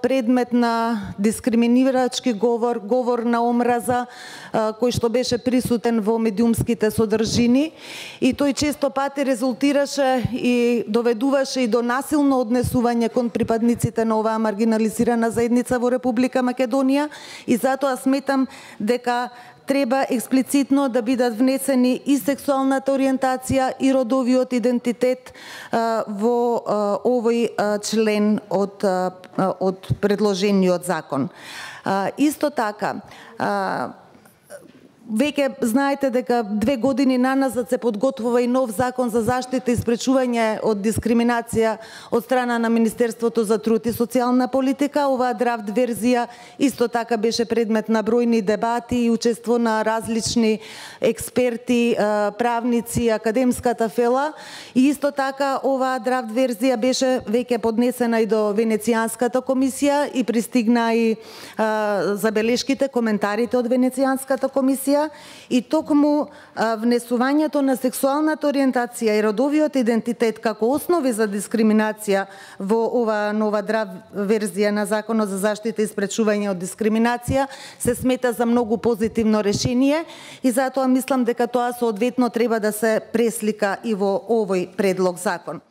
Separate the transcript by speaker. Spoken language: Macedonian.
Speaker 1: предмет на дискриминирачки говор, говор на омраза, кој што беше присутен во медиумските содржини, и тој често пати резултираше и доведуваше и до насилно однесување кон припадниците на оваа маргинализирана заедница во Република Македонија, и затоа сметам дека треба експлицитно да бидат внесени и сексуалната ориентација и родовиот идентитет во овој член од предложениот закон. Исто така, веќе знаете дека 2 години наназад се подготвува и нов закон за заштита и спречување од дискриминација од страна на Министерството за труд и социјална политика. Оваа драфт верзија исто така беше предмет на бројни дебати и учество на различни експерти, правници, академската фела, и исто така оваа драфт верзија беше веќе поднесена и до Венецијанската комисија и пристигна и забелешките, коментарите од Венецијанската комисија. И токму внесувањето на сексуалната ориентација и родовиот идентитет како основи за дискриминација во оваа нова драфт верзија на Законот за заштита и спречување од дискриминација се смета за многу позитивно решение, и затоа мислам дека тоа соодветно треба да се преслика и во овој предлог закон.